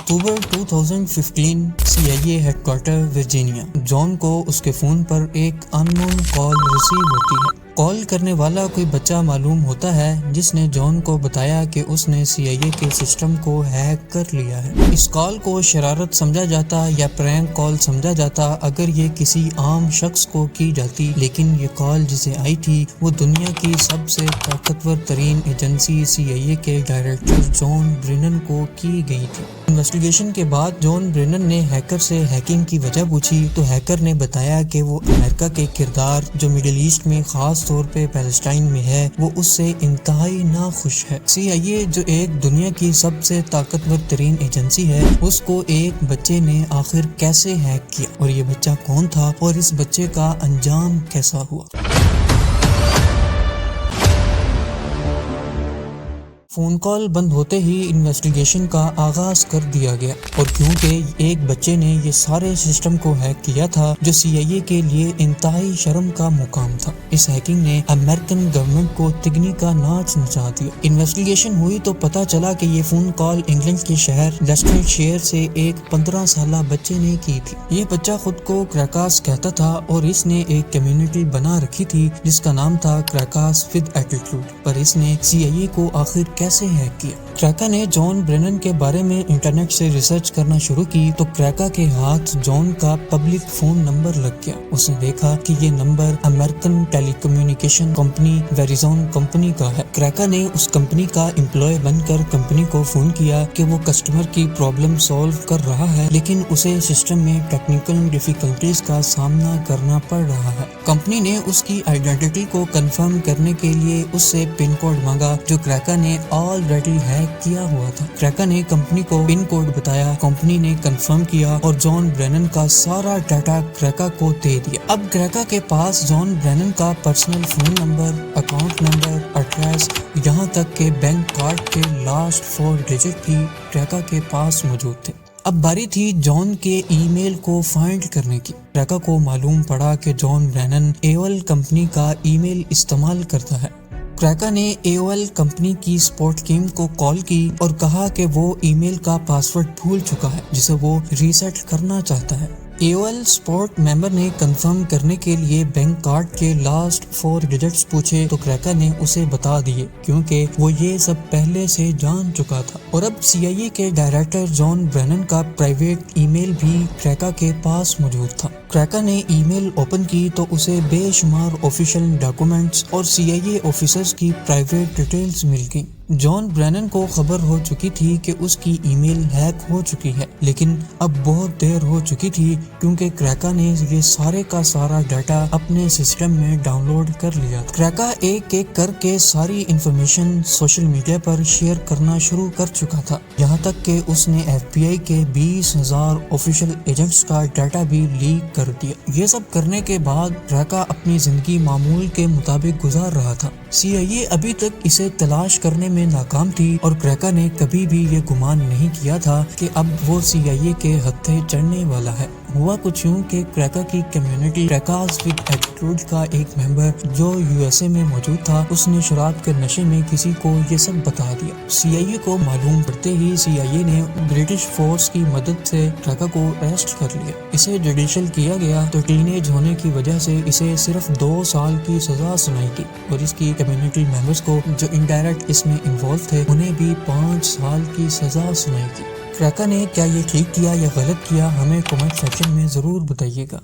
اکتوبر 2015 سی آئی اے head quarter Virginia. جان کو اس کے phone پر ایک ان نون کال ریسیو ہوتی ہے۔ کال کرنے والا کوئی بچہ معلوم ہوتا ہے جس نے جان کو بتایا کہ اس نے سی آئی اے کے سسٹم کو ہیک کر لیا ہے۔ اس کال کو شرارت سمجھا جاتا یا پرینک کال سمجھا جاتا اگر یہ کسی عام شخص کو کی جاتی، لیکن یہ کال جسے آئی تھی وہ دنیا کی سب سے طاقتور ترین ایجنسی سی آئی اے کے ڈائریکٹر جان برینن کو کی گئی تھی۔ انویسٹیگیشن کے بعد جان برینن نے ہیکر سے ہیکنگ کی وجہ پوچھی تو ہیکر نے بتایا کہ وہ امریکہ کے کردار جو مڈل ایسٹ میں خاص طور پہ پیلسٹائن میں ہے وہ اس سے انتہائی ناخوش ہے۔ سی آئی اے جو ایک دنیا کی سب سے طاقتور ترین ایجنسی ہے، اس کو ایک بچے نے آخر کیسے ہیک کیا اور یہ بچہ کون تھا اور اس بچے کا انجام کیسا ہوا۔ فون کال بند ہوتے ہی انویسٹیگیشن کا آغاز کر دیا گیا، اور کیونکہ ایک بچے نے یہ سارے سسٹم کو ہیک کیا تھا جو سی آئی اے کے لیے انتہائی شرم کا مقام تھا، اس ہیکنگ نے امریکن گورنمنٹ کو تگنی کا ناچ نچا دیا۔ انویسٹیگیشن ہوئی تو پتہ چلا کہ یہ فون کال انگلینڈ کے شہر لیسٹر شائر سے ایک 15 سالہ بچے نے کی تھی۔ یہ بچہ خود کو کریکاس کہتا تھا اور اس نے ایک کمیونٹی بنا رکھی تھی جس کا نام تھا کریکاس ود ایٹیٹیوڈ، پر اس نے سی آئی اے کو آخر کیسے ہیک کیا۔ کریکا نے جان برینن کے بارے میں انٹرنیٹ سے ریسرچ کرنا شروع کی تو کریکا کے ہاتھ جان کا پبلک فون نمبر لگ گیا۔ اس نے دیکھا کہ یہ نمبر امریکن ٹیلی کمیونیکیشن کمپنی ویریزون کمپنی کا ہے۔ کریکا نے اس کمپنی کا امپلائی بن کر کمپنی کو فون کیا کہ وہ کسٹمر کی پرابلم سالو کر رہا ہے، لیکن اسے سسٹم میں ٹیکنیکل ڈیفیکلٹیز کا سامنا کرنا پڑ رہا ہے۔ کمپنی نے اس کی آئیڈینٹی کو کنفرم کرنے کے لیے اس سے پن کوڈ مانگا جو کریکا نے آلریڈی ہیک کیا ہوا تھا۔ کریکا نے کمپنی کو پن کوڈ بتایا، کمپنی نے کنفرم کیا اور جان برینن کا سارا ڈیٹا کریکا کو دے دیا۔ اب کریکا کے پاس جان برینن کا personal phone number, account number, address, یہاں تک کہ بینک کارڈ کے لاسٹ 4 ڈیجٹ بھی کریکا کے پاس موجود تھے۔ اب باری تھی جان کے ای میل کو فائنڈ کرنے کی۔ کریکا کو معلوم پڑا کہ جان برینن AOL کمپنی کا ای میل استعمال کرتا ہے۔ کریکا نے AOL کمپنی کی سپورٹ ٹیم کو کال کی اور کہا کہ وہ ای میل کا پاسورڈ بھول چکا ہے جسے وہ ریسیٹ کرنا چاہتا ہے۔ AOL سپورٹ ممبر نے کنفرم کرنے کے لیے بینک کارڈ کے لاسٹ 4 ڈیجٹس پوچھے تو کریکا نے اسے بتا دیے کیونکہ وہ یہ سب پہلے سے جان چکا تھا، اور اب سی آئی اے کے ڈائریکٹر جان برینن کا پرائیویٹ ای میل بھی کریکا کے پاس موجود تھا۔ کریکا نے ای میل اوپن کی تو اسے بے شمار آفیشیل ڈاکومنٹس اور سی آئی اے آفیسرز کی پرائیویٹ ڈیٹیلز مل گئیں۔ جان برینن کو خبر ہو چکی تھی کہ اس کی ای میل ہیک ہو چکی ہے، لیکن اب بہت دیر ہو چکی تھی کیونکہ کریکا نے یہ سارے کا سارا ڈیٹا اپنے سسٹم میں ڈاؤن لوڈ کر لیا تھا۔ کریکا ایک ایک کر کے ساری انفارمیشن سوشل میڈیا پر شیئر کرنا شروع کر چکا تھا، یہاں تک کہ اس نے FBI کے 20,000 آفیشیل ایجنٹس کا ڈیٹا بھی لیک کر دیا۔ یہ سب کرنے کے بعد کریکا اپنی زندگی معمول کے مطابق گزار رہا تھا۔ سی آئی اے ابھی تک اسے تلاش کرنے میں ناکام تھی اور کریکا نے کبھی بھی یہ گمان نہیں کیا تھا کہ اب وہ سی آئی اے کے ہتھے چڑھنے والا ہے۔ ہوا کچھ یوں کہ کریکا کی کمیونٹی کریکاس ود ایٹیٹیوڈ کا ایک ممبر جو USA میں موجود تھا، اس نے شراب کے نشے میں کسی کو یہ سب بتا دیا۔ سی آئی اے کو معلوم پڑتے ہی سی آئی اے نے برٹش فورس کی مدد سے کریکا کو اریسٹ کر لیا۔ اسے جوڈیشل کیا گیا تو ٹین ایج ہونے کی وجہ سے اسے صرف 2 سال کی سزا سنائی گئی، اور اس کی کمیونٹی ممبرز کو جو انڈائریکٹ اس میں انوالو تھے انہیں بھی 5 سال کی سزا سنائی گئی۔ کریکا نے کیا یہ ٹھیک کیا یا غلط کیا، ہمیں کمنٹ سیکشن میں ضرور بتائیے گا۔